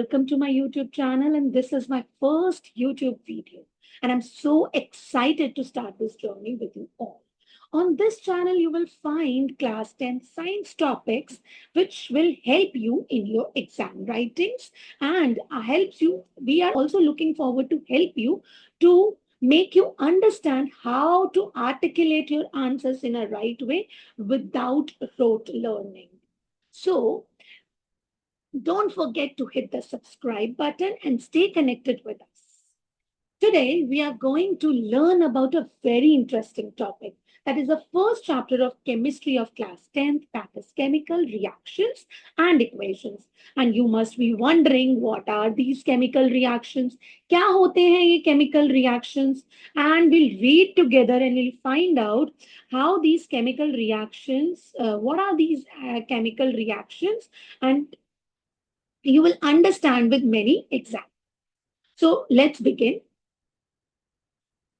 welcome to my YouTube channel, and this is my first YouTube video. And I'm so excited to start this journey with you all. On this channel, you will find class 10 science topics which will help you in your exam writings and helps you. We are also looking forward to help you to make you understand how to articulate your answers in a right way without rote learning. So, don't forget to hit the subscribe button and stay connected with us. Today, we are going to learn about a very interesting topic. That is the first chapter of chemistry of class 10th, that is chemical reactions and equations. And you must be wondering, what are these chemical reactions? क्या होते हैं ये chemical reactions? And we'll read together and we'll find out how these chemical reactions, what are these chemical reactions, and you will understand with many examples. So let's begin.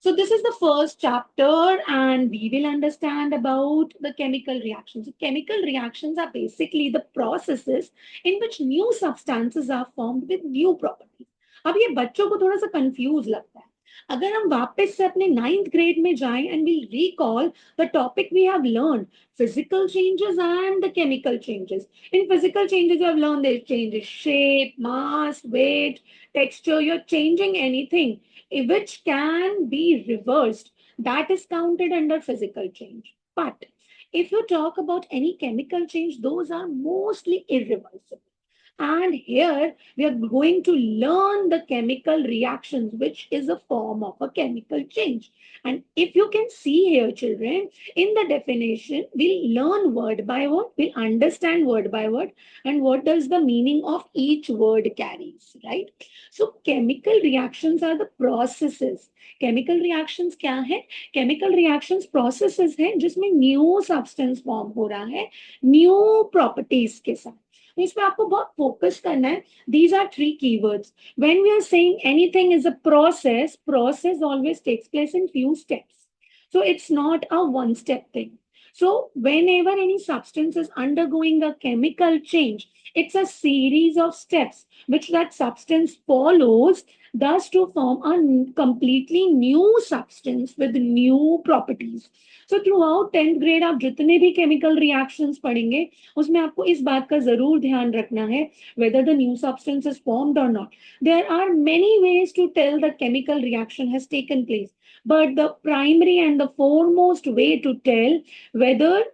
So this is the first chapter and we will understand about the chemical reactions. So chemical reactions are basically the processes in which new substances are formed with new properties. अब ये बच्चों को थोड़ा सा confuse लगता है. अगर हम वापस से अपने 9th grade में जाएं and we'll recall the topic we have learned, physical changes and the chemical changes. In physical changes, you have learned they change shape, mass, weight, texture. You're changing anything which can be reversed, that is counted under physical change. But if you talk about any chemical change, those are mostly irreversible. And here we are going to learn the chemical reactions, which is a form of a chemical change. And if you can see here, children, in the definition, we'll learn word by word, we'll understand word by word, and what does the meaning of each word carries, right? So chemical reactions are the processes. Chemical reactions क्या है? Chemical reactions processes है जिसमें new substance form हो रहा है new properties के साथ. इसमें आपको बहुत फोकस करना है. These are three keywords. When we are saying anything is a process, process always takes place in few steps. So it's not a one-step thing. So whenever any substance is undergoing a chemical change, it's a series of steps which that substance follows, thus to form a completely new substance with new properties. So throughout 10th grade आप जितने भी chemical reactions पढ़ेंगे उसमें आपको इस बात का जरूर ध्यान रखना है whether the new substance is formed or not. There are many ways to tell the chemical reaction has taken place, but the primary and the foremost way to tell whether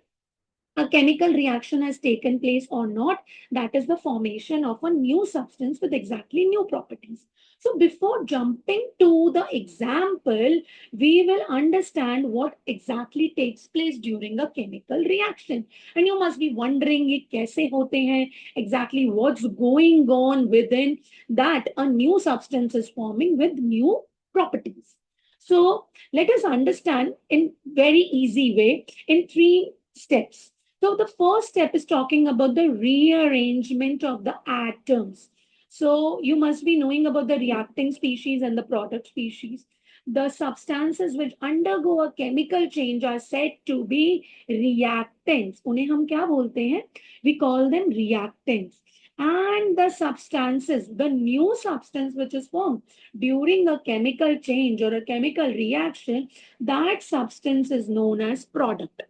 a chemical reaction has taken place or not, that is the formation of a new substance with exactly new properties. So before jumping to the example, we will understand what exactly takes place during a chemical reaction. And you must be wondering, ये कैसे होते हैं? Exactly what's going on within that a new substance is forming with new properties. So let us understand in very easy way in three steps. So the first step is talking about the rearrangement of the atoms. So you must be knowing about the reacting species and the product species. The substances which undergo a chemical change are said to be reactants. उन्हें हम क्या बोलते हैं? We call them reactants. And the substances, the new substance which is formed during a chemical change or a chemical reaction, that substance is known as product.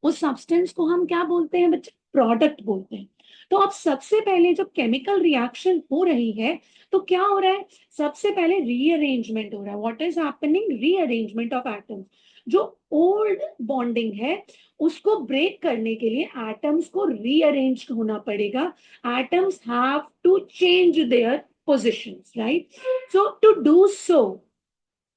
उस substance को हम क्या बोलते हैं बच्चे? प्रोडक्ट बोलते हैं. तो अब सबसे पहले जब केमिकल रिएक्शन हो रही है तो क्या हो रहा है? सबसे पहले रीअरेंजमेंट हो रहा है. What is happening? Rearrangement of atoms. जो ओल्ड बॉन्डिंग है उसको ब्रेक करने के लिए एटम्स को रीअरेंज होना पड़ेगा. Atoms have to change their positions, right? So to do so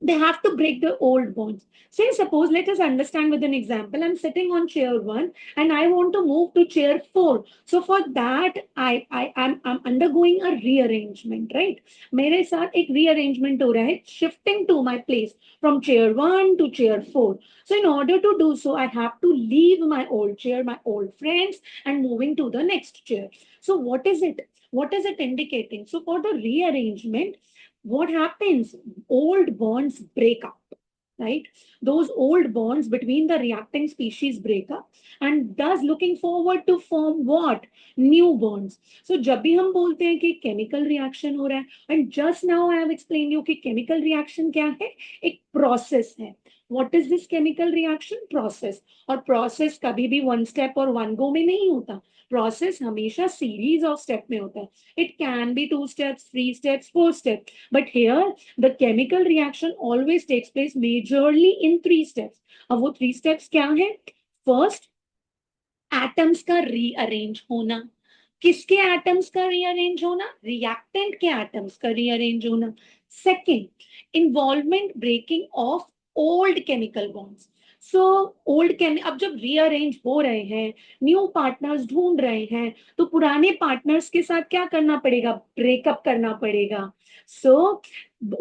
they have to break the old bonds. Say, suppose, let us understand with an example. I'm sitting on chair 1 and I want to move to chair 4. So for that, I'm undergoing a rearrangement, right? मेरे साथ एक rearrangement हो रहा है, shifting to my place from chair 1 to chair 4. So in order to do so, I have to leave my old chair, my old friends, and moving to the next chair. So what is it? What is it indicating? So for the rearrangement, what happens? Old bonds break up. right? Those old bonds between the reacting species break up and thus looking forward to form what? New bonds. So जब भी हम बोलते हैं कि chemical reaction हो रहा है, and just now I have explained you कि chemical reaction क्या है? एक process है. What is this chemical reaction? Process. और process कभी भी one step और one go में नहीं होता. Process हमेशा series of step में होता है. It can be 2 steps, 3 steps, 4 steps. But here the chemical reaction always takes place majorly in 3 steps. अब वो 3 steps क्या है? First, atoms का rearrange होना. किसके atoms का rearrange होना? Reactant के atoms का rearrange होना. Second, involvement breaking of old chemical bonds. So old can अब जब रीअरेंज हो रहे हैं, न्यू पार्टनर्स ढूंढ रहे हैं, तो पुराने पार्टनर्स के साथ क्या करना पड़ेगा? ब्रेकअप करना पड़ेगा. So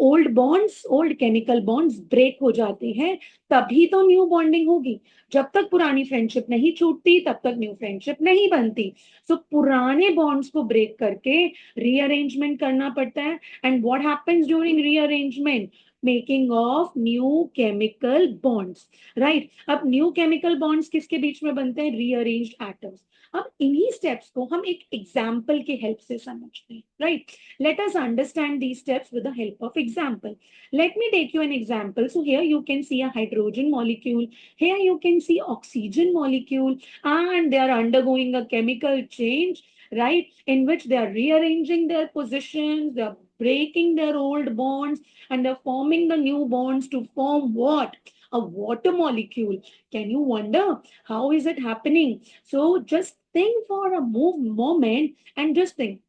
old bonds, old chemical bonds break हो जाते हैं, तभी तो न्यू बॉन्डिंग होगी. जब तक पुरानी फ्रेंडशिप नहीं छूटती तब तक न्यू फ्रेंडशिप नहीं बनती. सो पुराने बॉन्ड्स को ब्रेक करके रीअरेंजमेंट करना पड़ता है. And what happens during rearrangement? Making of new chemical bonds, right? अब न्यू केमिकल बॉन्ड्स किसके बीच में बनते हैं? Rearranged atoms. अब इन्हीं स्टेप्स को हम एक एग्जाम्पल के हेल्प से समझते हैं, right? Let us understand these steps with the help of example. Let me take you an example. So here you can see a hydrogen molecule. Here you can see oxygen molecule, and they are undergoing a chemical change, right? In which they are rearranging their positions, they are breaking their old bonds, and they're forming the new bonds to form what? A water molecule. Can you wonder how is it happening? So just think for a moment and just think.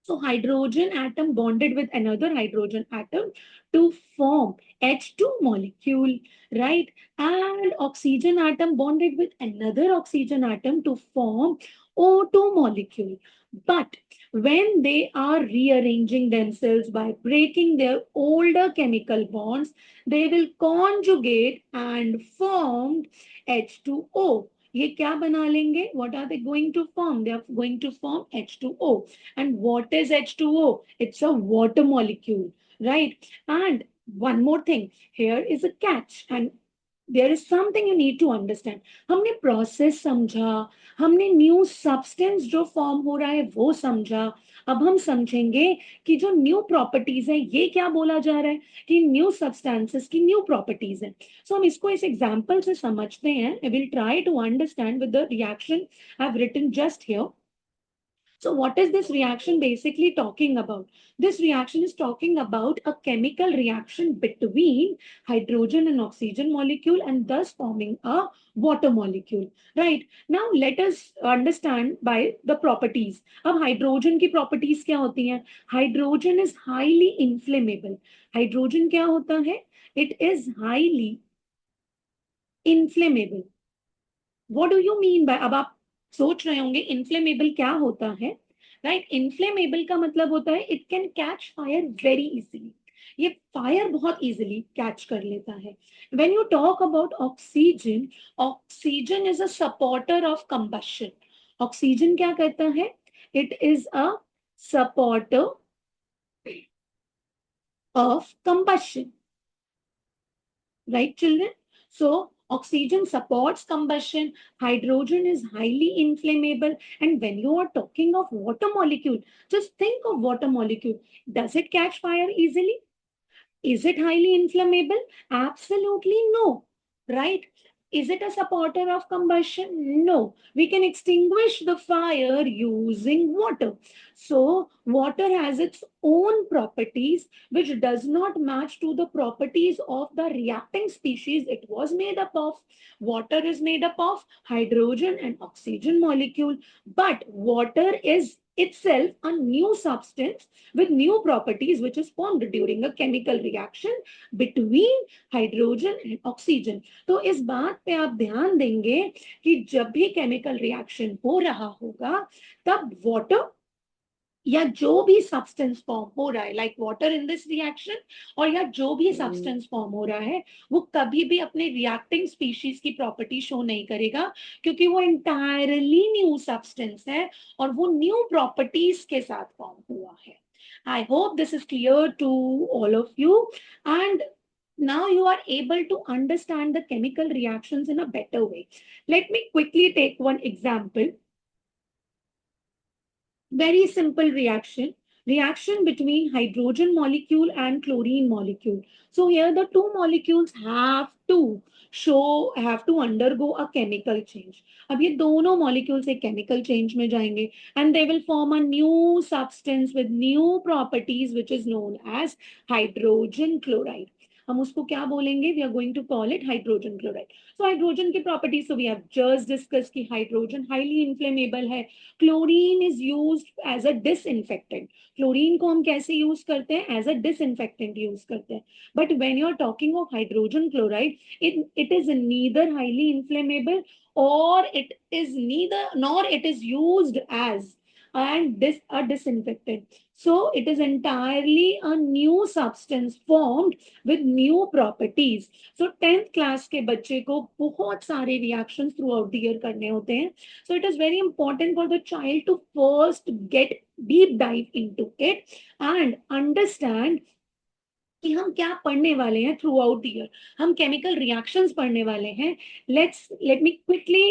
So hydrogen atom bonded with another hydrogen atom to form H2 molecule, right? And oxygen atom bonded with another oxygen atom to form O2 molecule. But when they are rearranging themselves by breaking their older chemical bonds, they will conjugate and form H2O. ये क्या बना लेंगे? What are they going to form? They are going to form H2O. And what is H2O? It's a water molecule, right? And one more thing, here is a catch, and there is something you need to understand. हमने process समझा, हमने new substance जो form हो रहा है वो समझा. अब हम समझेंगे कि जो new properties है, ये क्या बोला जा रहा है कि new substances की new properties है. So हम इसको इस example से समझते हैं. I will try to understand with the reaction I've written just here. So what is this reaction basically talking about? This reaction is talking about a chemical reaction between hydrogen and oxygen molecule and thus forming a water molecule, right? Now let us understand by the properties. अब hydrogen की properties क्या होती हैं? Hydrogen is highly inflammable. Hydrogen क्या होता है? It is highly inflammable. What do you mean by? अब आप सोच रहे होंगे इन्फ्लेमेबल क्या होता है, राइट? इन्फ्लेमेबल का मतलब होता है it can catch fire very easily. ये फायर बहुत इजीली कैच कर लेता है. When you talk about oxygen, oxygen is a supporter of combustion. Oxygen क्या करता है? It is a supporter of combustion, right, children? So oxygen supports combustion, hydrogen is highly inflammable, and when you are talking of water molecule, just think of water molecule. Does it catch fire easily? Is it highly inflammable? Absolutely no, right? Is it a supporter of combustion? No. We can extinguish the fire using water. So, water has its own properties which does not match to the properties of the reacting species it was made up of. Water is made up of hydrogen and oxygen molecule, but water is itself a new substance with new properties which is formed during a chemical reaction between hydrogen and oxygen. तो इस बात पे आप ध्यान देंगे कि जब भी केमिकल रिएक्शन हो रहा होगा तब वाटर या जो भी सब्सटेंस फॉर्म हो रहा है, like water in this reaction, और या जो भी सब्सटेंस फॉर्म हो रहा है, वो कभी भी अपने रिएक्टिंग स्पीशीज की प्रॉपर्टी शो नहीं करेगा, क्योंकि वो इंटायरली न्यू सब्सटेंस है और वो न्यू प्रॉपर्टीज के साथ फॉर्म हुआ है. I hope this is clear to all of you. And Now you are able to understand the chemical reactions in a better way. Let me quickly take one example. Very simple reaction between hydrogen molecule and chlorine molecule. So here the two molecules have to undergo a chemical change. अब ये दोनों molecules एक chemical change में जाएंगे and they will form a new substance with new properties which is known as hydrogen chloride. हम उसको क्या बोलेंगे? We are going to call it hydrogen chloride. So hydrogen की properties, so we have just discussed कि hydrogen highly inflammable है. Chlorine is use as a disinfectant. Chlorine को हम कैसे यूज करते हैं? एज अ डिसइंफेक्टेंट यूज करते हैं. But when you are talking of hydrogen chloride, it is neither highly inflammable or it is neither nor it is used as and this a disinfectant. So it is entirely a new substance formed with new properties. So 10th class के बच्चे को बहुत सारे reactions throughout the year करने होते हैं. So it is very important for the child to first get deep dive into it and understand कि हम क्या पढ़ने वाले हैं थ्रू आउट द ईयर. हम केमिकल रिएक्शंस पढ़ने वाले हैं. Let me quickly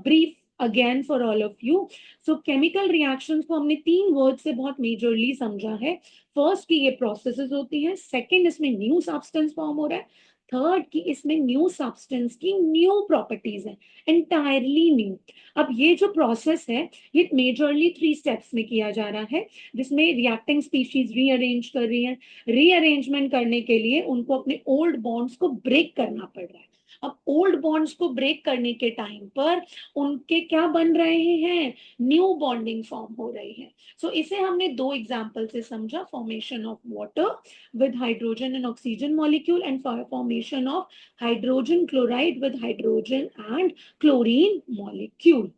brief again for all of you. So chemical reactions को हमने तीन वर्ड से बहुत मेजरली समझा है. फर्स्ट की ये प्रोसेसेस होती हैं. सेकंड, इसमें न्यू सब्सटेंस फॉर्म हो रहा है. थर्ड की इसमें न्यू सब्सटेंस की न्यू प्रॉपर्टीज है, एंटायरली न्यू. अब ये जो प्रोसेस है ये मेजरली 3 स्टेप्स में किया जा रहा है, जिसमें रिएक्टिंग स्पीशीज रीअरेंज कर रही है. रीअरेंजमेंट करने के लिए उनको अपने ओल्ड बॉन्ड्स को ब्रेक करना पड़ रहा है. अब ओल्ड बॉन्ड्स को ब्रेक करने के टाइम पर उनके क्या बन रहे हैं? न्यू बॉन्डिंग फॉर्म हो रही है. सो इसे हमने दो एग्जांपल से समझा. Formation of water with hydrogen and oxygen molecule and formation of hydrogen chloride with hydrogen and chlorine molecule.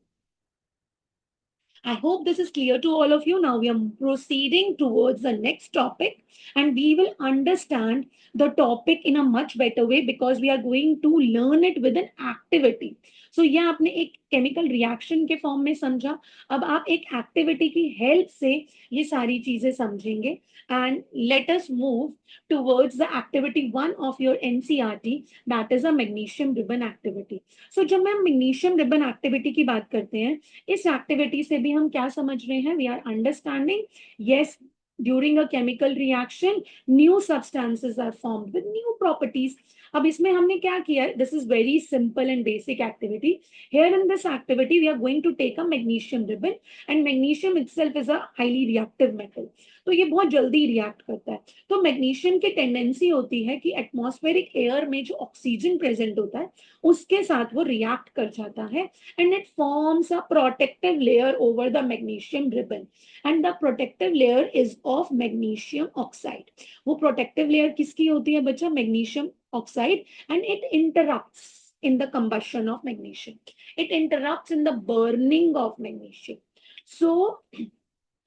I hope this is clear to all of you. Now we are proceeding towards the next topic and we will understand the topic in a much better way because we are going to learn it with an activity. So ये आपने एक chemical reaction के form में समझा. अब आप एक activity की हेल्प से ये सारी चीजें समझेंगे. And let us move towards the activity 1 of your NCERT, that is a magnesium ribbon activity. So जब मैं magnesium ribbon activity की बात करते हैं, इस एक्टिविटी से भी हम क्या समझ रहे हैं? We are understanding, yes, during a chemical reaction new substances are formed with new properties. अब इसमें हमने क्या किया? This is very simple and basic activity. Here in this activity we are going to take a magnesium ribbon and magnesium itself is a highly reactive metal. तो ये बहुत जल्दी react करता है. तो मैग्नीशियम की टेंडेंसी होती है कि एटमॉस्फेरिक एयर में जो ऑक्सीजन प्रेजेंट होता है उसके साथ वो रिएक्ट कर जाता है and it forms a protective layer over the magnesium ribbon, and the protective layer is of magnesium oxide. वो protective layer किसकी होती है बच्चा? magnesium oxide, and it interrupts in the combustion of magnesium. It interrupts in the burning of magnesium. So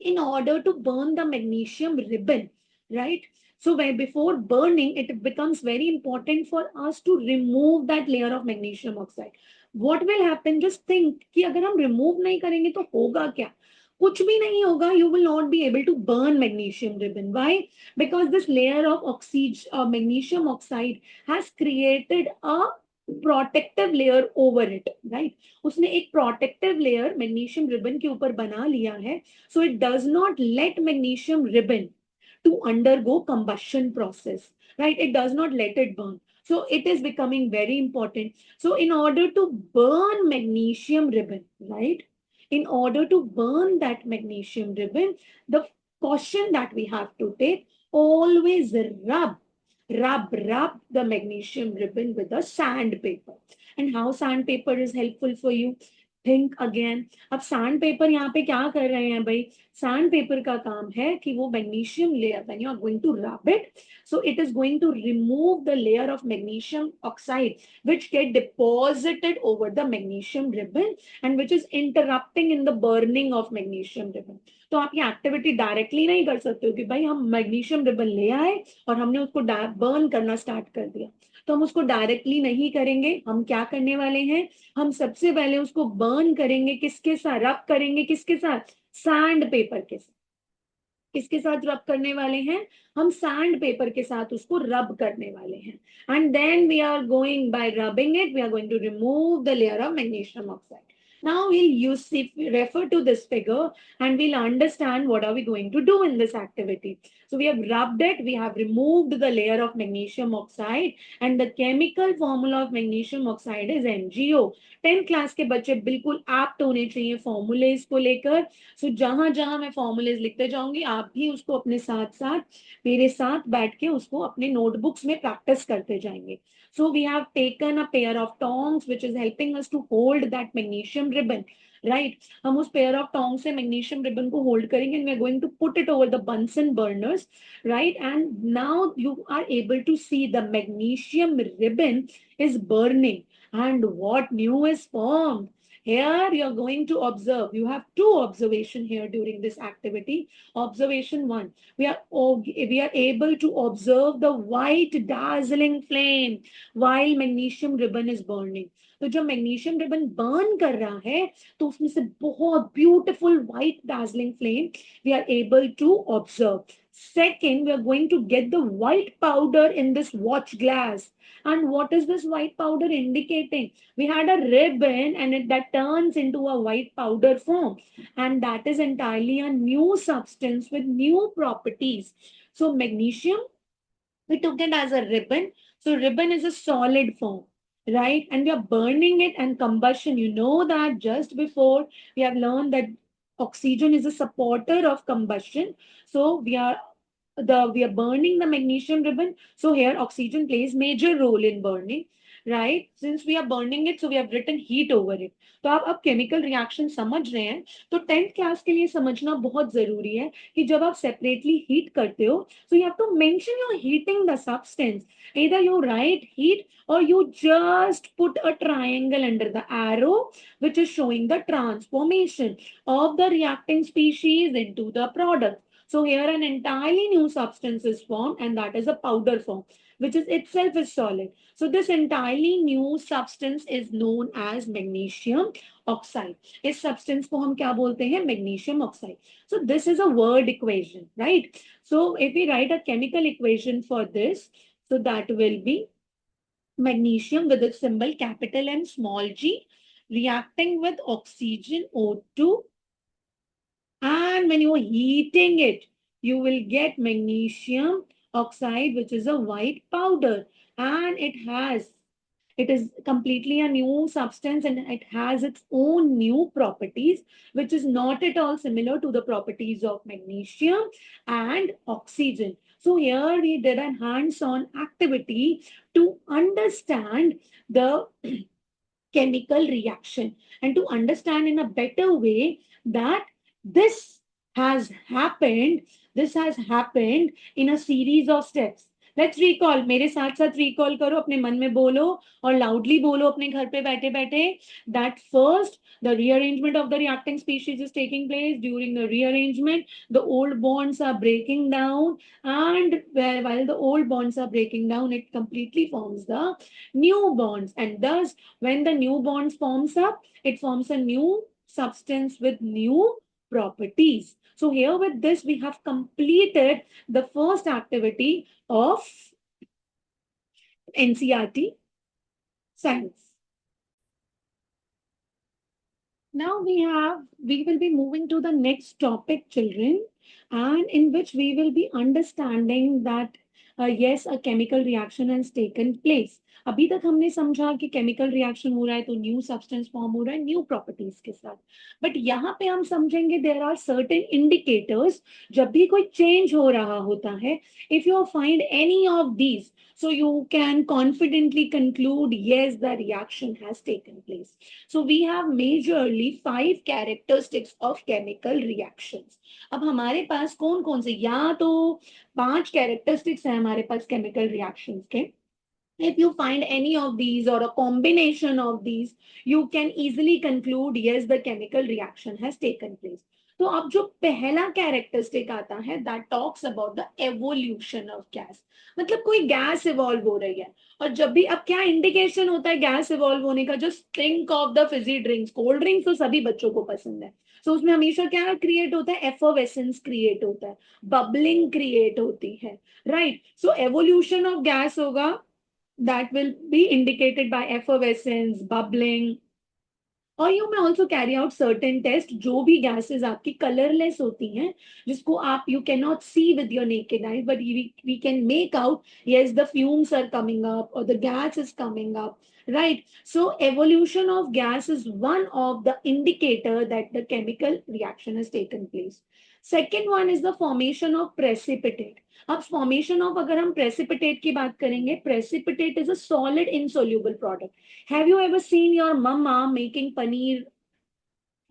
in order to burn the magnesium ribbon, right? So where before burning, it becomes very important for us to remove that layer of magnesium oxide. What will happen? Just think कि अगर हम remove नहीं करेंगे तो होगा क्या? कुछ भी नहीं होगा. You will not be able to burn magnesium ribbon. Why? Because this layer of oxygen, magnesium oxide has created a protective layer over it, right. उसने एक प्रोटेक्टिव लेयर मैग्नीशियम रिबन के ऊपर बना लिया है. So it does not let magnesium ribbon to undergo combustion process, right? It does not let it burn. So it is becoming very important. So in order to burn magnesium ribbon, right? In order to burn that magnesium ribbon, the caution that we have to take, always rub the magnesium ribbon with a sandpaper. And how sandpaper is helpful for you? Think again. अब sand paper यहाँ पे क्या कर रहे हैं भाई? Sand paper का काम है कि वो magnesium layer, when you are going to rub it, so it is going to remove the layer of magnesium oxide which get deposited over the magnesium ribbon and which is interrupting in the burning of magnesium ribbon. तो आप ये activity directly नहीं कर सकते हो कि भाई हम मैग्नीशियम रिबन ले आए और हमने उसको बर्न करना स्टार्ट कर दिया. तो हम उसको डायरेक्टली नहीं करेंगे. हम क्या करने वाले हैं? हम सबसे पहले उसको बर्न करेंगे. किसके साथ रब करेंगे? किसके साथ? सैंड पेपर के साथ. किसके साथ रब करने वाले हैं? हम सैंड पेपर के साथ उसको रब करने वाले हैं. And then we are going by rubbing it, we are going to remove the layer of magnesium oxide. Now we'll use refer to this figure and we'll understand what are we going to do in this activity. So we have rubbed it, we have removed the layer of magnesium oxide and the chemical formula of magnesium oxide is MgO. 10th class के बच्चे बिल्कुल apt होने चाहिए formulas को लेकर. सो जहां जहां मैं फॉर्मूलेज लिखते जाऊंगी आप भी उसको अपने साथ साथ मेरे साथ बैठ के उसको अपने नोटबुक्स में प्रैक्टिस करते जाएंगे. So we have taken a pair of tongs which is helping us to hold that magnesium ribbon. Right? हम उस pair of tongs से magnesium ribbon को hold करेंगे and we are going to put it over the Bunsen burners. Right? And now you are able to see the magnesium ribbon is burning. And what new is formed? Here you are going to observe. You have two observation here during this activity. Observation one, we are able to observe the white dazzling flame while magnesium ribbon is burning. तो जब magnesium ribbon burn कर रहा है तो उसमें से बहुत beautiful white dazzling flame we are able to observe. Second, we are going to get the white powder in this watch glass. And what is this white powder indicating? We had a ribbon and that turns into a white powder form. And that is entirely a new substance with new properties. So magnesium, we took it as a ribbon. So ribbon is a solid form, right? And we are burning it and combustion. You know that just before we have learned that oxygen is a supporter of combustion. So we are burning the magnesium ribbon. So here oxygen plays major role in burning, right? Since we are burning it, so we have written heat over it. तो आप अब chemical reaction समझ रहे हैं. तो 10th class के लिए समझना बहुत जरूरी है कि जब आप सेपरेटली हीट करते हो, so you have to mention you're heating the substance. Either you write heat or you just put a triangle under the arrow which is showing the transformation of the reacting species into the product. So here an entirely new substance is formed and that is a powder form which is itself is solid. So this entirely new substance is known as magnesium oxide. इस substance को हम क्या बोलते हैं? Magnesium oxide. So this is a word equation, right? So if we write a chemical equation for this, so that will be magnesium with its symbol capital M small g reacting with oxygen O2, and when you are heating it, you will get magnesium oxide, which is a white powder. And it is completely a new substance and it has its own new properties, which is not at all similar to the properties of magnesium and oxygen. So here we did a hands-on activity to understand the chemical reaction and to understand in a better way that this this has happened in a series of steps. Let's recall. मेरे साथ साथ recall करो, अपने मन में बोलो और loudly बोलो अपने घर पे बैठे बैठे. That first the rearrangement of the reacting species is taking place. During the rearrangement the old bonds are breaking down, and while the old bonds are breaking down it completely forms the new bonds, and thus when the new bonds forms up, it forms a new substance with new properties. So here with this, we have completed the first activity of NCERT science. Now we will be moving to the next topic, children, and in which we will be understanding that yes, a chemical reaction has taken place. अभी तक हमने समझा कि chemical reaction हो रहा है तो new substance form हो रहा है न्यू प्रॉपर्टीज के साथ. बट यहाँ पे हम समझेंगे देयर आर सर्टेन इंडिकेटर्स. जब भी कोई चेंज हो रहा होता है, if you find any of these, so you can confidently conclude yes, the reaction has taken place. So we have majorly 5 characteristics of chemical reactions. अब हमारे पास कौन कौन से, या तो 5 characteristics हैं हमारे पास chemical reactions के. If you find any of these or a combination of these, you can easily conclude yes, the chemical reaction has taken place. तो अब जो पहला कैरेक्टरिस्टिक आता है that talks about the evolution of gas, मतलब कोई gas evolve हो रही है। और जब भी अब क्या इंडिकेशन होता है गैस इवॉल्व होने का, just think of the Fiji drinks, cold drinks तो सभी बच्चों को पसंद है। तो उसमें हमेशा क्या क्रिएट होता है, एफर्वेसेंस क्रिएट होता है, बबलिंग क्रिएट होती है, right. So evolution of gas होगा, that will be indicated by effervescence, bubbling, और you may also carry out certain test. जो भी गैसेस आपकी कलरलेस होती हैं, जिसको आप you can not see with your naked eyes, but we can make out yes the fumes are coming up or the gas is coming up, right? So evolution of gas is one of the indicator that the chemical reaction has taken place. Second one is the formation of precipitate. अब formation of अगर हम precipitate की बात करेंगे, precipitate is a solid insoluble product. Have you ever seen your mama making paneer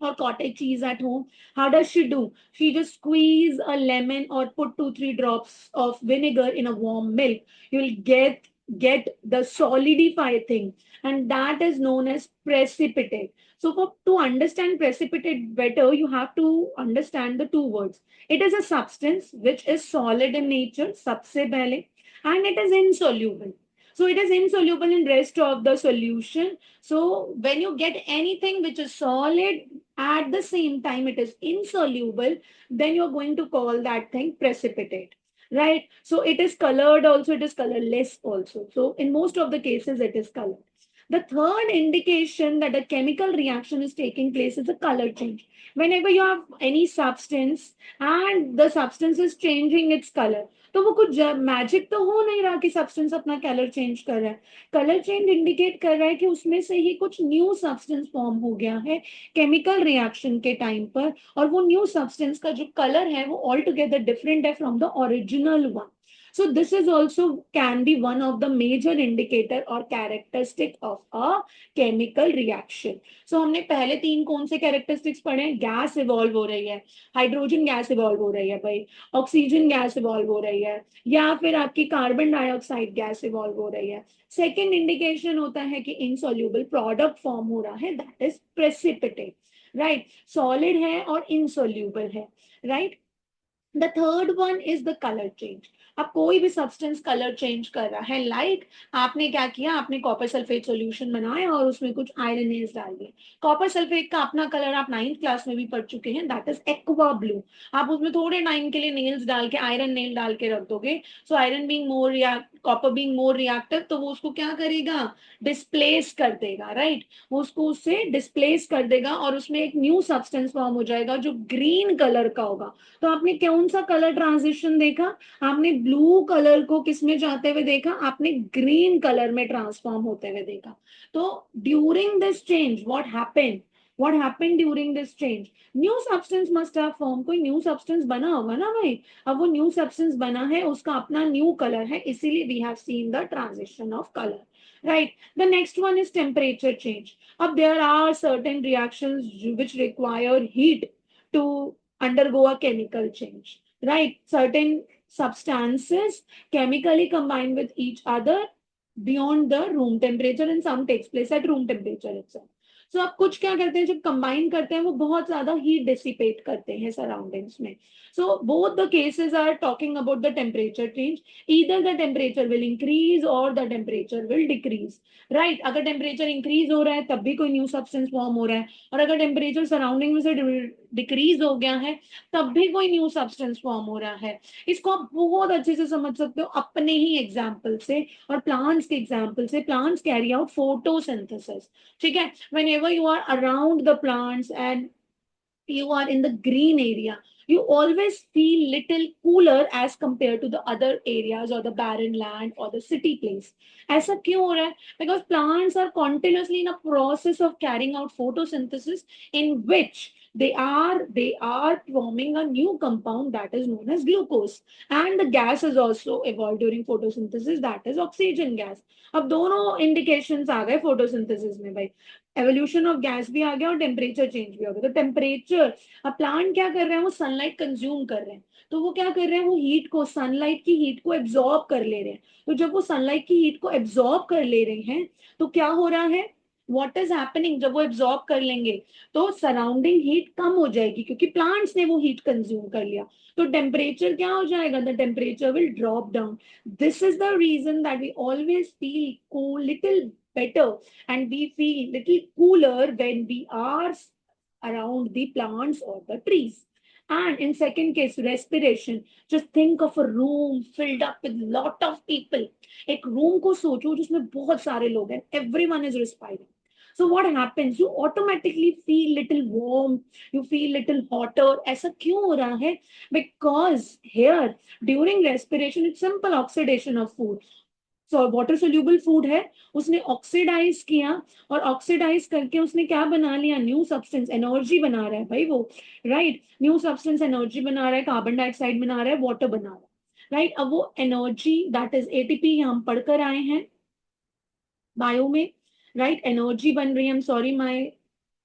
or cottage cheese at home? How does she do? She just squeeze a lemon or put 2-3 drops of vinegar in a warm milk. You'll get the solidified thing, and that is known as precipitate. So to understand precipitate better, you have to understand the two words. It is a substance which is solid in nature, sabse pehle, and it is insoluble. So it is insoluble in rest of the solution. So when you get anything which is solid, at the same time it is insoluble, then you're going to call that thing precipitate, right? So it is colored also, it is colorless also. So in most of the cases, it is colored. The third indication that a chemical reaction is taking place is a color change. Whenever you have any substance and the substance is changing its color, तो वो कुछ magic तो हो नहीं रहा कि substance अपना colour change कर रहा है। कलर चेंज इंडिकेट कर रहा है कि उसमें से ही कुछ न्यू सब्सटेंस फॉर्म हो गया है केमिकल रिएक्शन के टाइम पर, और वो न्यू सब्सटेंस का जो कलर है वो ऑल टुगेदर डिफरेंट है from the original one. So this is also can be one of the major indicator or characteristic of a chemical reaction. So हमने पहले तीन कौन से characteristics पढ़े हैं? गैस इवॉल्व हो रही है, हाइड्रोजन गैस इवॉल्व हो रही है भाई, ऑक्सीजन गैस इवॉल्व हो रही है, या फिर आपकी कार्बन डाइऑक्साइड गैस इवॉल्व हो रही है। सेकेंड इंडिकेशन होता है कि इनसॉल्यूबल प्रोडक्ट फॉर्म हो रहा है, that is precipitate, right. Solid है और इनसॉल्यूबल है, right. The third one is the colour change. अब कोई भी सब्सटेंस कलर चेंज कर रहा है, लाइक आपने क्या किया, आपने कॉपर सल्फेट सॉल्यूशन बनाया और उसमें कुछ आयरन नेल्स डाल दिए। कॉपर सल्फेट का अपना कलर आप 9th क्लास में भी पढ़ चुके हैं, दैट इज एक्वा ब्लू। आप उसमें थोड़े टाइम के लिए नेल्स डाल के, आयरन नेल डाल के रख दोगे, सो आयरन बीइंग मोर या कॉपर बीइंग मोर रिएक्टिव, तो वो उसको क्या करेगा, डिस्प्लेस कर देगा, राइट। वो उसको उससे डिस्प्लेस कर देगा और उसमें एक न्यू सब्सटेंस फॉर्म हो जाएगा जो ग्रीन कलर का होगा। तो आपने कौन सा कलर ट्रांजिशन देखा, आपने ब्लू कलर को किस में जाते हुए देखा, आपने ग्रीन कलर में ट्रांसफॉर्म होते हुए देखा। तो during this change what happened during this change, new substance must have form, कोई न्यू सब्सटेंस बना होगा ना भाई। अब वो न्यू सब्सटेंस बना है, उसका अपना न्यू कलर है, इसीलिए we have seen the transition of colour, right? The next one is temperature change. Up there are certain reactions which require heat to undergo a chemical change, right? Certain substances chemically combine with each other beyond the room temperature, and some takes place at room temperature itself. So अब कुछ क्या करते हैं, जब combine करते हैं वो बहुत ज्यादा हीट डिसिपेट करते हैं सराउंडिंग्स में। So both the cases are talking about the temperature change. Either the temperature will increase or the temperature will decrease, right? अगर टेम्परेचर इंक्रीज हो रहा है तब भी कोई न्यू सब्सटेंस फॉर्म हो रहा है, और अगर टेम्परेचर सराउंडिंग में से डिक्रीज हो गया है तब भी कोई न्यू सब्सटेंस फॉर्म हो रहा है। इसको आप बहुत अच्छे से समझ सकते हो अपने ही एग्जाम्पल से और प्लांट्स के एग्जाम्पल से। प्लांट्स कैरी आउट फोटोसिंथेसिस, ठीक है। Whenever you are around the plants and you are in the green area, you always feel little cooler as compared to the other areas or the barren land or the city place. ऐसा क्यों हो रहा है? Because plants are continuously in a process of carrying out photosynthesis in which they are forming a new compound that is known as glucose, and the gas is also evolved during photosynthesis, that is oxygen gas. अब दोनों indications आ गए photosynthesis में भाई, evolution of gas भी आ गया और temperature change भी हो गया। तो टेम्परेचर, अब प्लांट क्या कर रहे हैं, वो सनलाइट कंज्यूम कर रहे हैं, तो वो क्या कर रहे हैं, वो हीट को, सनलाइट की हीट को एब्जॉर्ब कर ले रहे हैं। तो जब वो सनलाइट की हीट को एब्जॉर्ब कर ले रहे हैं तो क्या हो रहा है, व्हाट इज हैपनिंग, जब वो एब्जॉर्ब कर लेंगे तो सराउंडिंग हीट कम हो जाएगी क्योंकि प्लांट्स ने वो हीट कंज्यूम कर लिया, तो टेम्परेचर क्या हो जाएगा, the temperature will drop down. This is the reason that we always feel cool little better and we feel little cooler when we are around the plants or the trees. And in second case, respiration. Just think of a room filled up with lot of people. एक room को सोचो जिसमें बहुत सारे लोग हैं. Everyone is respiring. So what happens? You automatically feel little warm. You feel little hotter. ऐसा क्यों हो रहा है? Because here during respiration, it's simple oxidation of food. Water soluble food है, उसने ऑक्सीडाइज किया और ऑक्सीडाइज करके उसने क्या बना लिया, न्यू सब्सटेंस, एनर्जी बना रहा है भाई वो, राइट. न्यू सब्सटेंस एनर्जी बना रहा है, कार्बन डाइऑक्साइड बना रहा है, वाटर बना रहा है, राइट. अब वो एनर्जी दैट इज एटीपी हम पढ़कर आए हैं बायो में, राइट. एनर्जी बन रही है. I am sorry my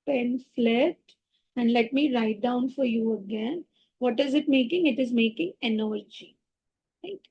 pen flipped and let me write down for you again. What is it making? It is making energy, right.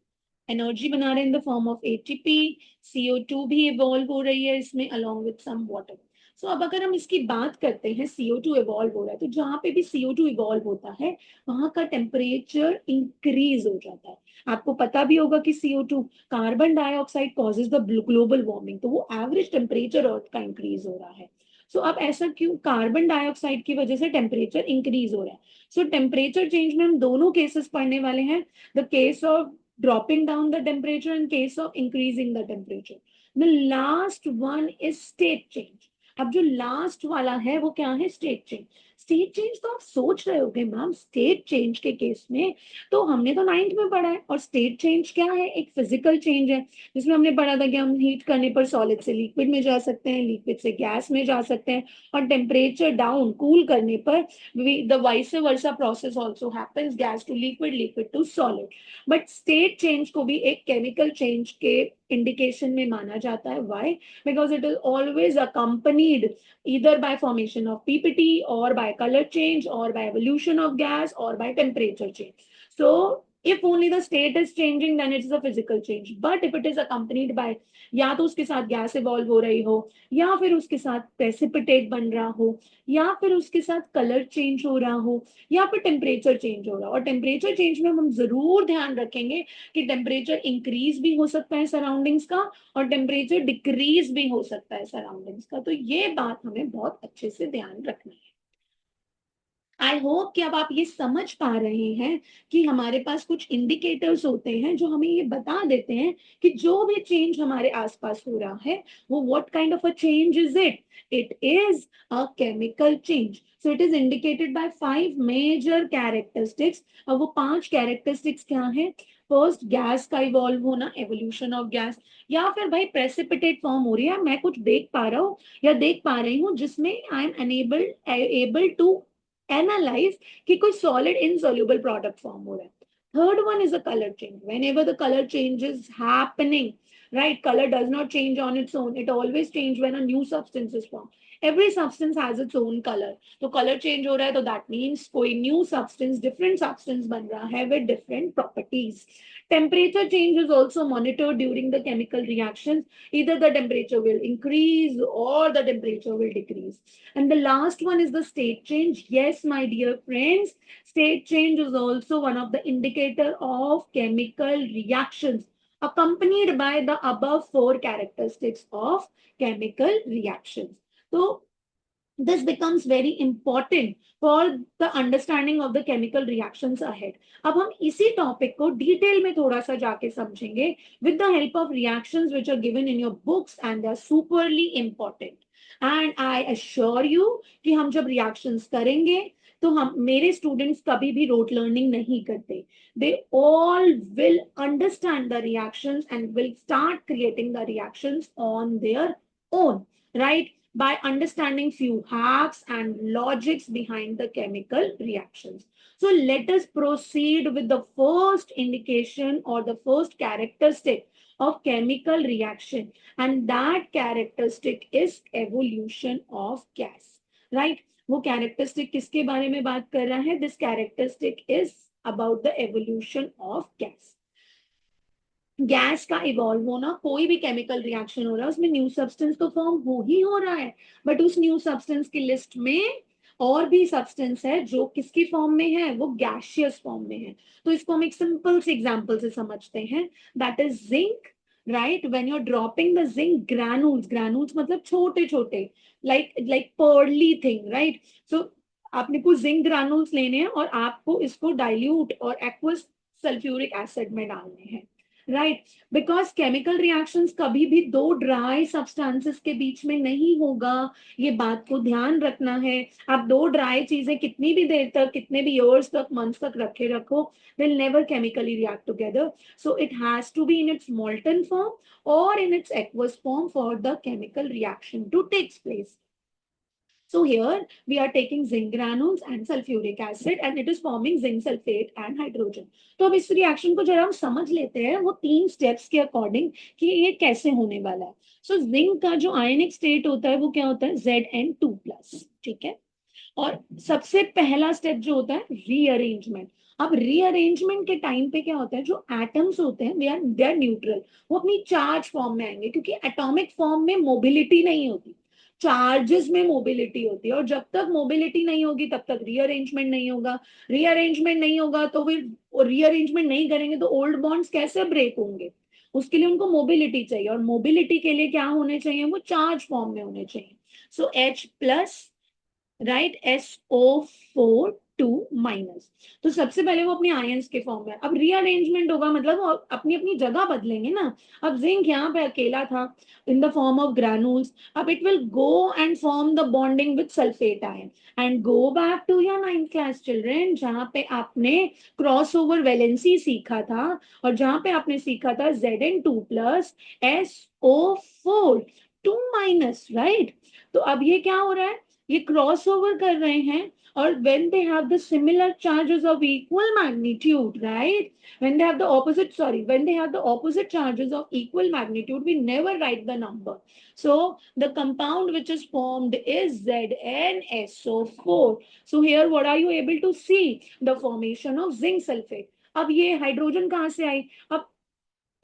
Energy बना रहे हैं in the form of ATP. CO2 भी evolve हो रही है इसमें along with some water. So अब अगर हम इसकी बात करते हैं, CO2 इवॉल्व हो रहा है, तो जहां पे भी CO2 इवॉल्व होता है वहां का टेम्परेचर इंक्रीज हो जाता है. आपको पता भी होगा कि CO2 carbon dioxide causes the global warming, तो वो एवरेज टेम्परेचर अर्थ का इंक्रीज हो रहा है. सो अब ऐसा क्यों? कार्बन डाइऑक्साइड की वजह से टेम्परेचर इंक्रीज हो रहा है. सो टेम्परेचर चेंज में हम दोनों केसेस पढ़ने वाले हैं. The case of dropping down the temperature in case of increasing the temperature. The last one is state change. अब जो लास्ट वाला है वो क्या है? State change. स्टेट चेंज तो आप सोच रहे होगे मैम, स्टेट चेंज के केस में तो हमने तो 9th में पढ़ा है, और स्टेट चेंज क्या है? एक फिजिकल चेंज है जिसमें हमने पढ़ा था कि हम हीट करने पर सॉलिड से लिक्विड में जा सकते हैं, लिक्विड से गैस में जा सकते हैं, और टेम्परेचर डाउन कूल करने पर the vice versa process also happens, gas to liquid, liquid to solid. But state change को भी एक केमिकल चेंज के इंडिकेशन में माना जाता है. Why? Because it is always accompanied either by formation of PPT or by color change or by evolution of gas or by temperature change. So if only the state is changing then it is a physical change, but if it is accompanied by या तो उसके साथ gas evolve हो रही हो, या फिर उसके साथ प्रेसिपिटेट बन रहा हो, या फिर उसके साथ कलर चेंज हो रहा हो, या फिर टेम्परेचर चेंज हो रहा हो. और टेम्परेचर चेंज में हम जरूर ध्यान रखेंगे कि टेम्परेचर इंक्रीज भी हो सकता है सराउंडिंग्स का, और टेम्परेचर डिक्रीज भी हो सकता है सराउंडिंग्स का. तो ये बात हमें बहुत अच्छे से ध्यान रखना है. आई होप कि अब आप ये समझ पा रहे हैं कि हमारे पास कुछ इंडिकेटर्स होते हैं जो हमें ये बता देते हैं कि जो भी चेंज हमारे आसपास हो रहा है वो what kind of a change is it. It is a chemical change. So it is indicated by 5 major characteristics. अब वो 5 कैरेक्टरिस्टिक्स क्या है? फर्स्ट, गैस का इवॉल्व होना, एवोल्यूशन ऑफ गैस, या फिर भाई प्रेसिपिटेट फॉर्म हो रही है, मैं कुछ देख पा रहा हूँ या देख पा रही हूँ जिसमें I am able to analyse कि कोई सॉलिड इनसॉल्युबल प्रोडक्ट फॉर्म हो रहा है. Third one is a colour change. Whenever the colour change is happening, right, color does not change on its own, it always change when a new substance is formed. Every substance has its own color. तो color change हो रहा है तो that means कोई new substance, different substance बन रहा है with different properties. Temperature change is also monitored during the chemical reactions. Either the temperature will increase or the temperature will decrease. And the last one is the state change. Yes, my dear friends, state change is also one of the indicator of chemical reactions accompanied by the above 4 characteristics of chemical reactions. So this becomes very important for the understanding of the chemical reactions ahead. अब हम इसी topic को detail में थोड़ा सा जाके समझेंगे with the help of reactions which are given in your books and they are superly important. And I assure you कि हम जब reactions करेंगे तो हम मेरे स्टूडेंट्स कभी भी रोट लर्निंग नहीं करते. They all will understand the reactions and will start creating the reactions on their own, right? By understanding few hacks and logics behind the chemical reactions. So let us proceed with the first indication or the first characteristic of chemical reaction, and that characteristic is evolution of gas, right? वो characteristic किसके बारे में बात कर रहा है? This characteristic is about the evolution of gas. Gas का evolve होना, कोई भी केमिकल रिएक्शन हो रहा है उसमें न्यू सब्सटेंस तो फॉर्म हो रहा है, बट उस न्यू सब्सटेंस की लिस्ट में और भी सब्सटेंस है जो किसकी फॉर्म में है, वो गैशियस फॉर्म में है। तो इसको हम एक सिंपल से एग्जांपल से समझते हैं, that is zinc. Right, when you are dropping the zinc granules, granules मतलब छोटे छोटे, like pearly thing, right. So आपने कुछ जिंक ग्रैनुल्स लेने हैं और आपको इसको डाइल्यूट और एक्वस सल्फ्यूरिक एसिड में डालने हैं, राइट। बिकॉज केमिकल रिएक्शंस कभी भी दो ड्राई सब्सटेंसेस के बीच में नहीं होगा, ये बात को ध्यान रखना है। आप दो ड्राई चीजें कितनी भी देर तक, कितने भी ईयर्स तक, मंथ्स तक रखे रखो, will never chemically react together. So it has to be in its molten form or in its aqueous form for the chemical reaction to take place. So here we are taking zinc granules and sulfuric acid and it is forming zinc sulfate and hydrogen. तो अब इस reaction को जरा हम समझ लेते हैं वो तीन स्टेप्स के अकॉर्डिंग कि ये कैसे होने वाला है। सो जिंक का जो आयनिक स्टेट होता है वो क्या होता है, Zn2+, ठीक है। और सबसे पहला स्टेप जो होता है रीअरेंजमेंट। अब रीअरेंजमेंट के टाइम पे क्या होता है, जो एटम्स होते हैं दे आर न्यूट्रल, वो अपनी चार्ज फॉर्म में आएंगे, क्योंकि एटॉमिक फॉर्म में मोबिलिटी नहीं होती, चार्जेस में मोबिलिटी होती है। और जब तक मोबिलिटी नहीं होगी तब तक रीअरेंजमेंट नहीं होगा, रीअरेंजमेंट नहीं होगा तो फिर रीअरेंजमेंट नहीं करेंगे तो ओल्ड बॉन्ड्स कैसे ब्रेक होंगे, उसके लिए उनको मोबिलिटी चाहिए, और मोबिलिटी के लिए क्या होने चाहिए, वो चार्ज फॉर्म में होने चाहिए। सो H+, राइट, SO4 2-। तो सबसे पहले वो अपने आयंस के फॉर्म में, अब रीअरेंजमेंट होगा मतलब वो अपनी अपनी जगह बदलेंगे ना। अब जिंक यहाँ पे अकेला था in the form of granules, अब it will go and form the bonding with sulphate ion and go back to your 9th class children, जहां पे आपने क्रॉस ओवर वैलेंसी सीखा था और जहां पे आपने सीखा था Zn2+, SO4 2-, राइट। तो अब ये क्या हो रहा है, ये क्रॉस ओवर कर रहे हैं, और when they have the similar charges of equal magnitude, right, when they have the opposite, sorry, when they have the opposite charges of equal magnitude, we never write the number. So the compound which is formed is ZnSO4. So here what are you able to see, the formation of zinc sulfate। अब ये hydrogen कहाँ से आई, अब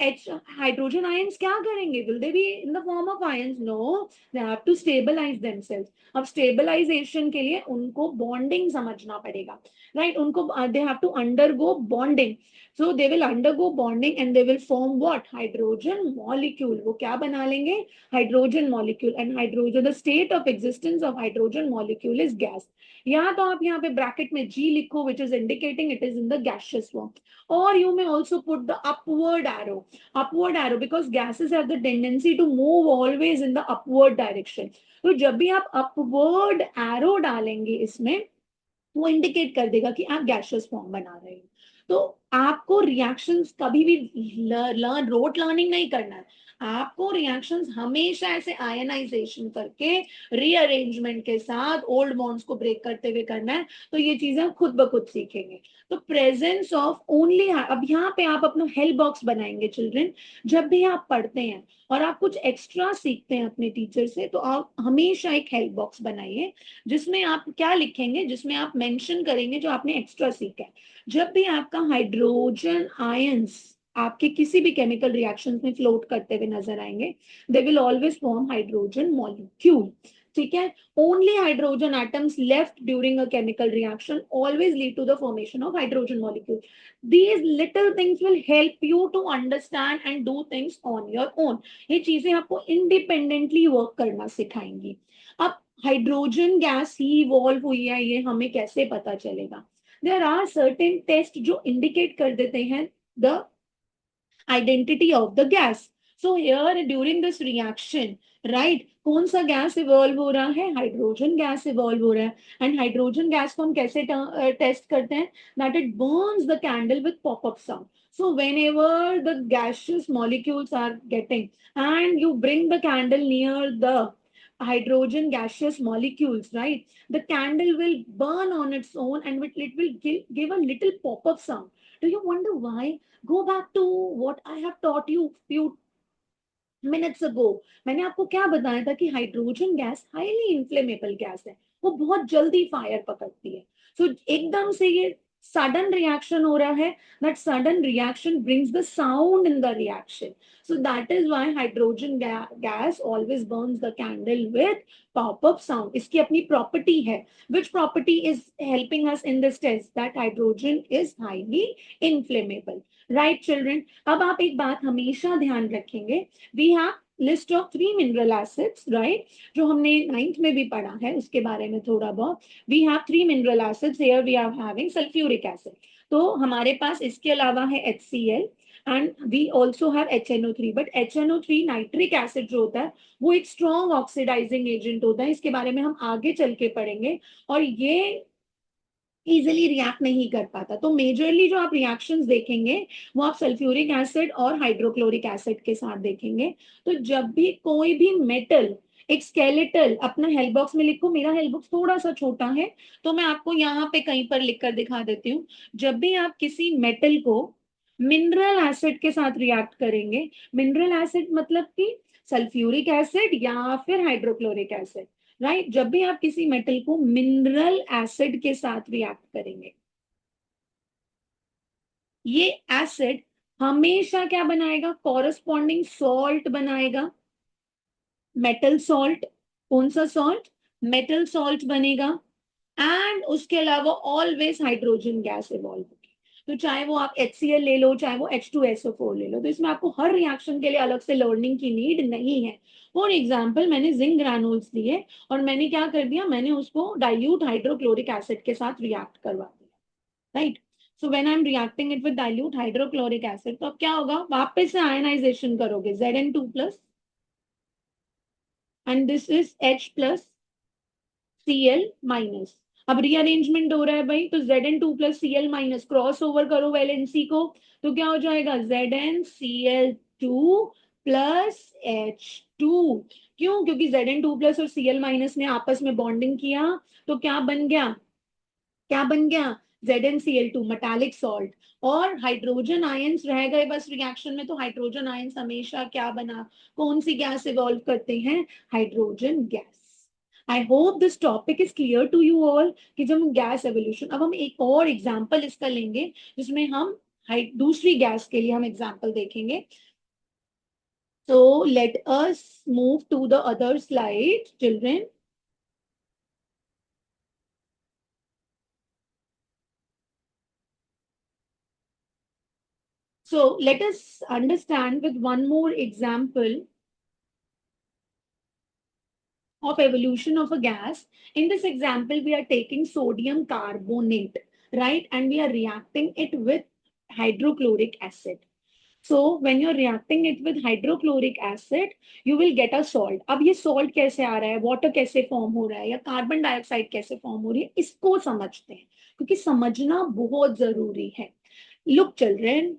H hydrogen ions क्या करेंगे, will they be in the form of ions? No, they have to stabilize themselves. अब stabilization के लिए उनको bonding समझना पड़ेगा, right? उनको they have to undergo bonding. So they will undergo bonding and they will form what? Hydrogen molecule. वो क्या बना लेंगे, hydrogen molecule, and hydrogen, the state of existence of hydrogen molecule is gas. या तो आप यहाँ पे ब्रैकेट में G लिखो, which is indicating it is in the gaseous form, or you may also put the upward arrow, because gases have the tendency to move always in the upward direction। तो जब भी आप upward arrow डालेंगे इसमें, वो indicate कर देगा कि आप गैशियस फॉर्म बना रहे हो। तो आपको रिएक्शंस कभी भी लर्न रोट लर्निंग नहीं करना है, आपको रिएक्शंस हमेशा ऐसे आयनाइजेशन करके रीअरेंजमेंट के साथ ओल्ड बॉन्ड्स को ब्रेक करते हुए करना है। तो ये चीजें खुद ब खुद सीखेंगे। तो प्रेजेंस ऑफ ओनली, अब यहाँ पे आप अपना हेल्प बॉक्स बनाएंगे चिल्ड्रन। जब भी आप पढ़ते हैं और आप कुछ एक्स्ट्रा सीखते हैं अपने टीचर से, तो आप हमेशा एक हेल्प बॉक्स बनाइए जिसमें आप क्या लिखेंगे, जिसमें आप मेंशन करेंगे जो आपने एक्स्ट्रा सीखा है। जब भी आपका हाइड्रोजन आयंस आपके किसी भी केमिकल रिएक्शन में फ्लोट करते हुए नजर आएंगे, they will always form hydrogen molecule, ठीक है। Only hydrogen atoms left during a chemical reaction always lead to the formation of hydrogen molecule. These little things will help you to understand and do things on your own. ये चीजें आपको independently work करना सिखाएंगी। अब hydrogen gas ही evolve हुई है ये हमें कैसे पता चलेगा, देयर आर सर्टेन टेस्ट जो इंडिकेट कर देते हैं the identity of the gas. So here during this reaction, right, कौन सा गैस इवॉल्व हो रहा है, हाइड्रोजन गैस इवॉल्व हो रहा है। एंड हाइड्रोजन गैस को हम कैसे टेस्ट करते हैं, that it Burns the candle with popup sound. So whenever the gaseous molecules are getting and you bring the candle near the hydrogen gaseous molecules, right, the candle will burn on its own and it will give a little pop-up sound. Do you wonder why? Go back to what I have taught you few minutes ago। मैंने आपको क्या बताया था कि hydrogen gas highly इंफ्लेमेबल gas है, वो बहुत जल्दी फायर पकड़ती है। सो एकदम से ये sudden reaction हो रहा है, that sudden reaction brings the sound in the reaction. So that is why hydrogen gas always burns the candle with pop-up sound. इसकी अपनी property है. Which property is helping us in this test? That hydrogen is highly inflammable. Right, children? अब आप एक बात हमेशा ध्यान रखेंगे. We have list of 3 mineral acids, right? जो हमने 9th में भी पढ़ा है, उसके बारे में थोड़ा बहुत. We have 3 mineral acids. Here we are having sulfuric acid. तो हमारे पास इसके अलावा है HCl and we also have HNO3. But HNO3 nitric acid जो होता है वो एक स्ट्रॉन्ग ऑक्सीडाइजिंग एजेंट होता है. इसके बारे में हम आगे चल के पढ़ेंगे. और ये इजिली रिएक्ट नहीं कर पाता. तो मेजरली जो आप रिएक्शंस देखेंगे वो आप सल्फ्यूरिक एसिड और हाइड्रोक्लोरिक एसिड के साथ देखेंगे. तो जब भी कोई भी मेटल एक स्केलेटल, अपना हेल्प बॉक्स में लिखो. मेरा हेल्प बॉक्स थोड़ा सा छोटा है तो मैं आपको यहाँ पे कहीं पर लिखकर दिखा देती हूँ. जब भी आप किसी मेटल को मिनरल एसिड के साथ रिएक्ट करेंगे, मिनरल एसिड मतलब कि सल्फ्यूरिक एसिड या फिर हाइड्रोक्लोरिक एसिड, राइट. जब भी आप किसी मेटल को मिनरल एसिड के साथ रिएक्ट करेंगे, ये एसिड हमेशा क्या बनाएगा? कॉरस्पॉन्डिंग सॉल्ट बनाएगा. Metal salt. कौन सा सॉल्ट? मेटल सॉल्ट बनेगा. एंड उसके अलावा ऑलवेज हाइड्रोजन गैस इवॉल्व होगी. तो चाहे वो आप HCl ले लो, चाहे वो H2SO4 ले लो, तो इसमें आपको हर रिएक्शन के लिए अलग से लर्निंग की नीड नहीं है. फॉर एग्जाम्पल, मैंने जिंक ग्रैनुल्स लिए और मैंने क्या कर दिया, मैंने उसको डाइल्यूट हाइड्रोक्लोरिक एसिड के साथ रिएक्ट करवा दिया, right. So when I am reacting it with dilute hydrochloric acid, तो अब क्या होगा? वापस से आयनाइजेशन करोगे, Zn2+ and this is H plus Cl-. अब रीअरेंजमेंट हो रहा है भाई, तो Zn2+Cl- क्रॉस ओवर करो वैलेंसी को, तो क्या हो जाएगा? Zn Cl2+H2. क्यों? क्योंकि Zn2+ और Cl- ने आपस में बॉन्डिंग किया, तो क्या बन गया? क्या बन गया? ZnCl2 metallic salt. और हाइड्रोजन आयंस रह गए बस रिएक्शन में. तो हाइड्रोजन आयंस हमेशा क्या बना, कौन सी गैस इवॉल्व करते हैं? Hydrogen gas. I hope this topic is clear to you all कि जब हम गैस एवोल्यूशन. अब हम एक और एग्जांपल इसका लेंगे जिसमें हम दूसरी गैस के लिए हम एग्जांपल देखेंगे. So let us move to the other slide, children. So let us understand with one more example of evolution of a gas. In this example, we are taking sodium carbonate, right? And we are reacting it with hydrochloric acid. So when you're reacting it with hydrochloric acid, you will get a salt. अब ये salt कैसे आ रहा है, water कैसे form हो रहा है, या carbon dioxide कैसे form हो रही है, इसको समझते हैं क्योंकि समझना बहुत जरूरी है. Look, children,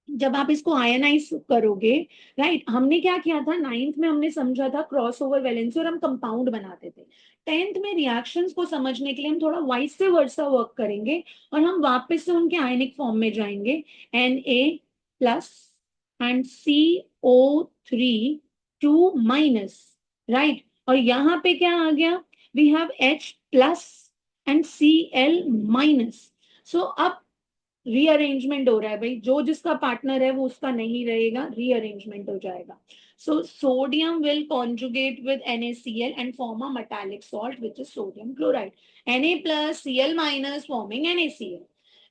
जब आप इसको आयनाइज करोगे, राइट. हमने क्या किया था 9th में? हमने समझा था क्रॉस ओवर वैलेंसी और हम कंपाउंड बनाते थे. 10th में रिएक्शंस को समझने के लिए हम थोड़ा वाइस से वर्सा वर्क करेंगे और हम वापस से उनके आयनिक फॉर्म में जाएंगे. Na+ and CO3 2-, right. और यहाँ पे क्या आ गया? We have H+ and Cl-. So अब रीअरेंजमेंट हो रहा है भाई. जो जिसका पार्टनर है वो उसका नहीं रहेगा, रीअरेंजमेंट हो जाएगा. So sodium will conjugate with NaCl and form a metallic salt which is sodium chloride. Na+Cl- forming NaCl.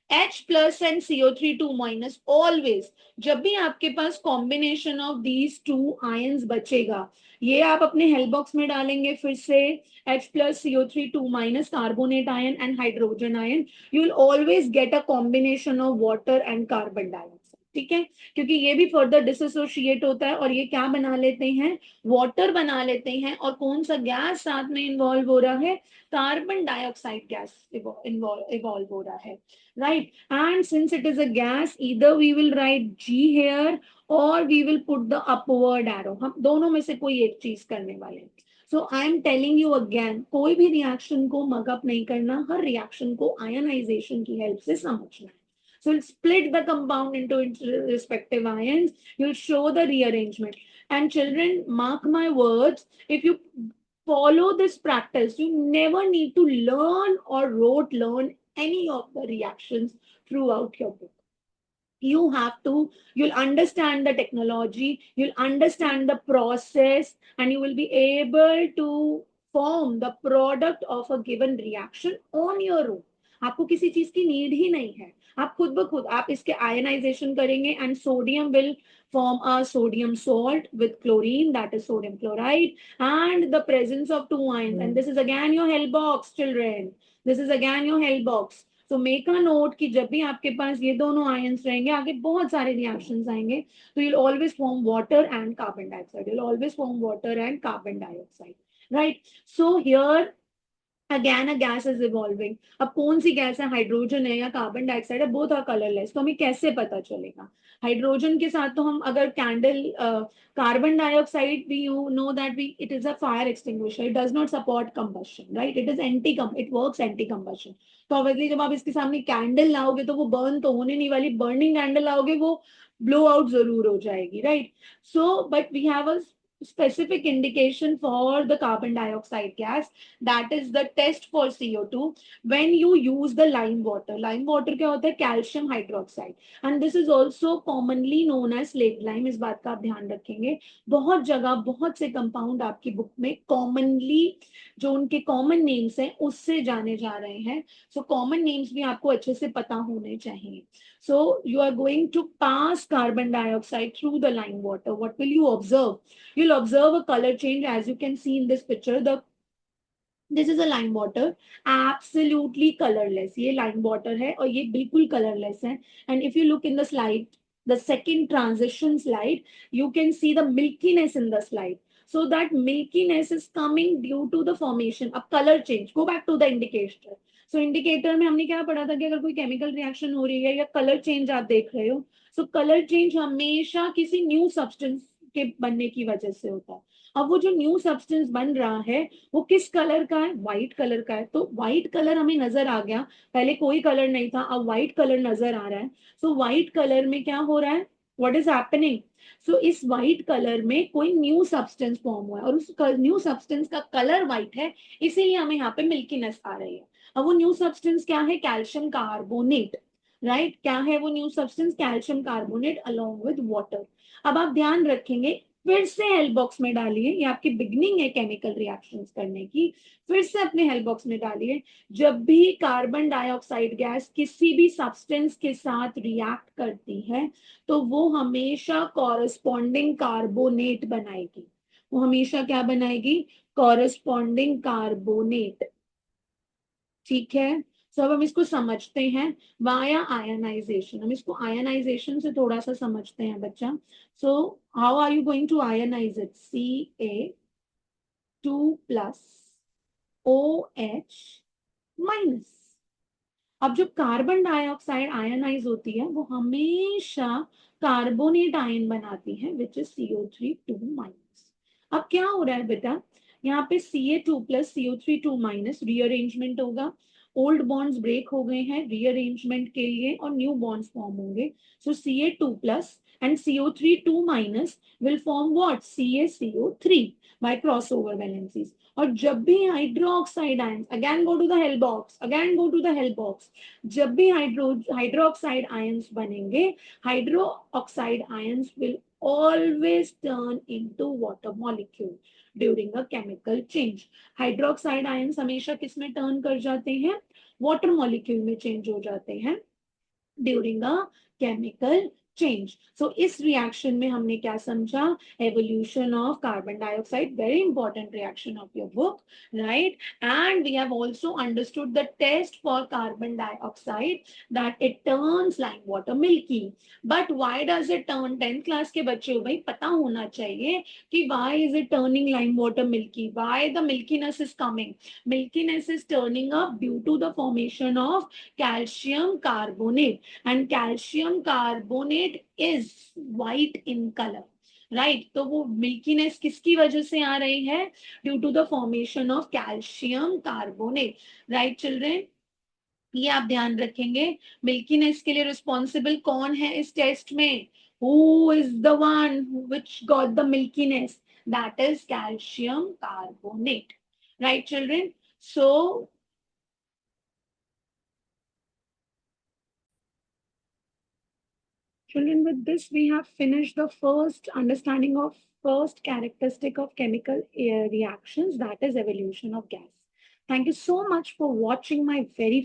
H+ and CO3 2-, always जब भी आपके पास combination of these two ions बचेगा, ये आप अपने हेल्प बॉक्स में डालेंगे फिर से. H+CO3 2- carbonate ion and hydrogen ion, you will always get a combination of water and carbon dioxide. ठीक है, क्योंकि ये भी फर्दर डिसोसिएट होता है और ये क्या बना लेते हैं? वाटर बना लेते हैं. और कौन सा गैस साथ में इन्वॉल्व हो रहा है? कार्बन डाइऑक्साइड गैस इवॉल्व हो रहा है, right. And since it is a gas, either we will write G here or we will put the upward arrow. हम दोनों में से कोई एक चीज करने वाले हैं. So I am telling you again, कोई भी रिएक्शन को मगअप नहीं करना, हर रिएक्शन को आयनाइजेशन की हेल्प से समझना है. So we'll split the compound into its respective ions. You'll show the rearrangement. And children, mark my words, if you follow this practice. You never need to learn or learn any of the reactions throughout your book. You'll understand the technology, you'll understand the process, and you will be able to form the product of a given reaction on your own. आपको किसी चीज की need ही नहीं है, आप खुद ब खुद आप इसके आयनाइजेशन करेंगे and sodium will form a sodium salt with chlorine, that is sodium chloride, and the presence of two ions. And this is again your hell box, children. This is again your hell box. तो make a note कि जब भी आपके पास ये दोनों ions रहेंगे, आगे बहुत सारे रिएक्शंस आएंगे, तो you'll always form water and carbon dioxide. You'll always form water and carbon dioxide, right? So here again a gas is evolving. अब कौन सी गैस है, हाइड्रोजन है या कार्बन डाइऑक्साइड है, बोथ आर कलरलेस. तो हमें कैसे पता चलेगा? हाइड्रोजन के साथ तो हम अगर कैंडल, कार्बन डाइऑक्साइड भी you know that we it is a fire extinguisher, it does not support combustion, right? It is it works anti combustion. तो ऑब्वियसली जब आप इसके सामने कैंडल लाओगे तो वो बर्न तो होने नहीं वाली, बर्निंग कैंडल लाओगे वो ब्लो आउट जरूर हो जाएगी, right? So but we have a specific indication for the carbon dioxide gas, that is the test for CO2 when you use the lime water. Lime water क्या होता है? Calcium hydroxide, and this is also commonly known as lake lime. इस बात का आप ध्यान रखेंगे. बहुत जगह बहुत से कंपाउंड आपकी बुक में कॉमनली जो उनके कॉमन नेम्स हैं उससे जाने जा रहे हैं. सो कॉमन नेम्स भी आपको अच्छे से पता होने चाहिए. So you are going to pass carbon dioxide through the lime water. What will you observe? You'll observe a color change, as you can see in this picture. This is a lime water, absolutely colorless. ये lime water है और ये बिल्कुल colorless है. And if you look in the slide, the second transition slide, you can see the milkiness in the slide. So that milkiness is coming due to the formation of color change. Go back to the indicator. So indicator में हमने क्या पढ़ा था कि अगर कोई chemical reaction हो रही है या color change आप देख रहे हो, so color change हमेशा किसी new substance के बनने की वजह से होता है. अब वो जो न्यू सब्सटेंस बन रहा है वो किस कलर का है? व्हाइट कलर का है. तो व्हाइट कलर हमें नजर आ गया, पहले कोई कलर नहीं था, अब व्हाइट कलर नजर आ रहा है. सो व्हाइट कलर में क्या हो रहा है? What is happening? सो इस व्हाइट कलर में कोई न्यू सब्सटेंस फॉर्म हुआ है और उस न्यू सब्सटेंस का कलर व्हाइट है, इसीलिए हमें यहाँ पे मिल्कीनेस आ रही है. अब वो न्यू सब्सटेंस क्या है? Calcium carbonate, right? क्या है वो new substance? Calcium carbonate along with water. अब आप ध्यान रखेंगे, फिर से हेल्प बॉक्स में डालिए, ये आपकी बिगनिंग है केमिकल रिएक्शंस करने की. फिर से अपने हेल्प बॉक्स में डालिए, जब भी कार्बन डाइऑक्साइड गैस किसी भी सब्सटेंस के साथ रिएक्ट करती है तो वो हमेशा कॉरेस्पॉन्डिंग कार्बोनेट बनाएगी. वो हमेशा क्या बनाएगी? Corresponding carbonate. ठीक है? सो अब हम इसको समझते हैं वाया आयनाइजेशन. हम इसको आयनाइजेशन से थोड़ा सा समझते हैं बच्चा. So how are you going to ionise it? Ca2+ OH minus. अब जब कार्बन डाइऑक्साइड आयनाइज होती है वो हमेशा कार्बोनेट आयन बनाती है, विच इज CO3 2-. अब क्या हो रहा है बेटा? यहाँ पे Ca2+ CO3 2- रीअरेंजमेंट होगा. ओल्ड बॉन्ड्स ब्रेक हो गए हैं रीअरेंजमेंट के लिए और न्यू बॉन्ड्स फॉर्म होंगे. So Ca2+ and CO3 2- will form what? CaCO3 by crossover valencies. और जब भी hydroxide ion, again go to the hell box, again go to the hell box, जब भी हाइड्रोक्साइड आयंस बनेंगे, hydroxide ions will always turn into water molecule during a chemical change. Hydroxide ions हमेशा किस में turn कर जाते हैं? Water molecule में चेंज हो जाते हैं during a chemical change. So इस रिएक्शन में हमने क्या समझा? Evolution of carbon dioxide, very important reaction of your book, right? And we have also understood the test for carbon dioxide, that it turns lime water milky. But why does it turn? 10th class के बच्चे हो भाई, पता होना चाहिए कि why is it turning lime water milky, why the milkiness is coming. Milkiness is turning up due to the formation of calcium carbonate, and calcium carbonate is white in color, right? तो वो milkiness किसकी वजह से आ रही है? Due to the formation of calcium carbonate, right children? ये आप ध्यान रखेंगे. मिल्कीनेस के लिए रिस्पॉन्सिबल कौन है इस टेस्ट में? Who is the one which got the milkiness? that is calcium carbonate. Right, children? So, children, with this, we have finished the first understanding of first characteristic of chemical reactions, that is evolution of gas. Thank you so much for watching my very